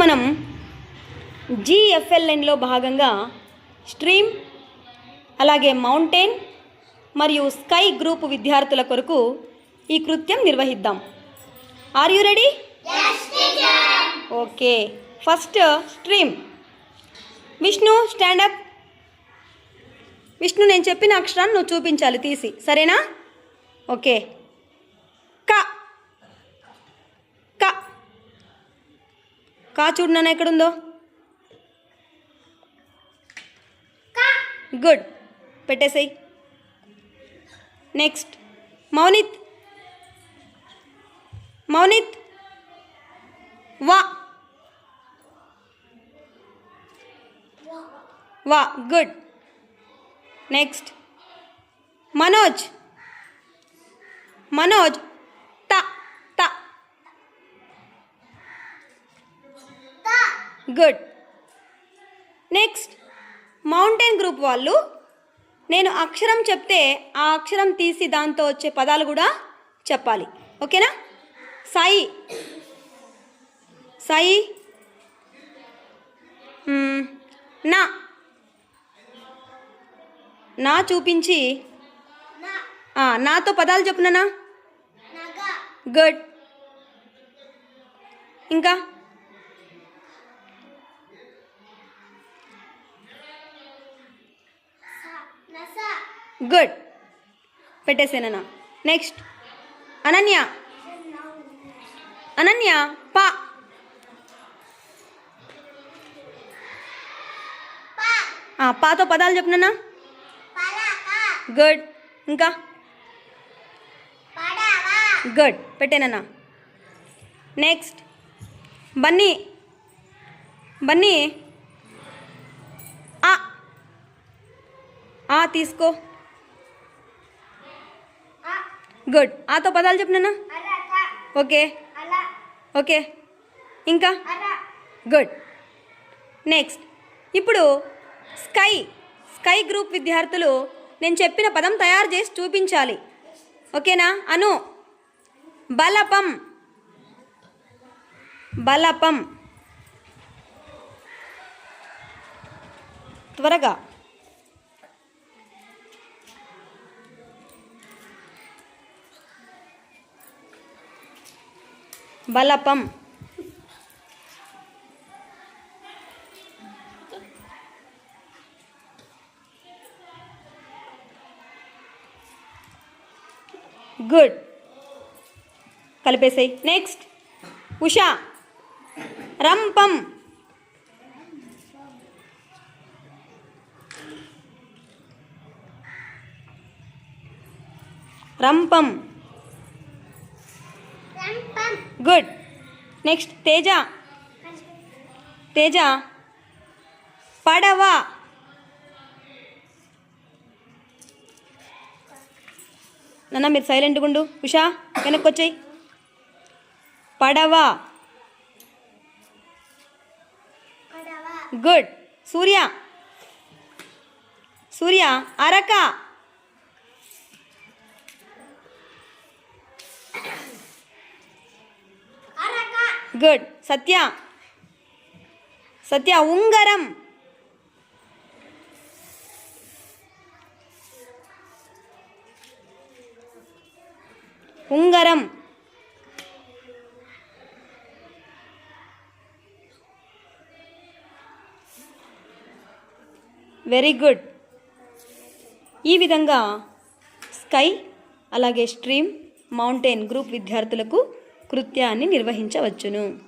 మనం GFLNలో భాగంగా స్ట్రీమ్ అలాగే మౌంటైన్ మరియు స్కై గ్రూప్ విద్యార్థుల కొరకు ఈ కృత్యం నిర్వహిద్దాం. Are you ready? yes teacher. Okay, first stream. Vishnu stand up. Vishnu, నేను చెప్పిన అక్షరాన్ని నువ్వు చూపించాలి తీసి, సరేనా? ఓకే. క క కా చూడు నాన్న ఎక్కడుందో. గుడ్, పెట్టేసేయి. నెక్స్ట్ మౌనిత్. మౌనిత్ వా వా, గుడ్. నెక్స్ట్ మనోజ్. మనోజ్ త త, గుడ్. నెక్స్ట్ మౌంటైన్ గ్రూప్ వాళ్ళు నేను అక్షరం చెప్తే ఆ అక్షరం తీసి దాంతో వచ్చే పదాలు కూడా చెప్పాలి, ఓకేనా? సాయి. సాయి నా నా చూపించి నాతో పదాలు చెప్పునా. గుడ్. ఇంకా గుడ్, పెట్టేసేనా. నెక్స్ట్ అనన్య. అనన్య పా. పాతో పదాలు చెప్పునా. గుడ్. ఇంకా గుడ్, పెట్టేనా. నెక్స్ట్ బన్నీ. బన్నీ ఆ తీసుకో. గుడ్. ఆతో పదాలు చెప్పునా. Okay okay. ఇంకా గుడ్. నెక్స్ట్ ఇప్పుడు స్కై. స్కై గ్రూప్ విద్యార్థులు నేను చెప్పిన పదం తయారు చేసి చూపించాలి, ఓకేనా? అను బలపం. బలపం, త్వరగా. బలపం. గుడ్, కలిపేసాయి. నెక్స్ట్ ఉషా. రంపం. రంపం, గుడ్. నెక్స్ట్ తేజ. తేజ పడవ. నాన్న మీరు సైలెంట్గా ఉండు. ఉషా వెనక్కి వచ్చాయి. పడవ, గుడ్. సూర్య. సూర్య అరక. గుడ్. సత్య. సత్య ఉంగరం. ఉంగరం. Very good. ఈ విధంగా స్కై అలాగే స్ట్రీమ్ మౌంటైన్ గ్రూప్ విద్యార్థులకు కృత్యాన్ని నిర్వహించవచ్చును.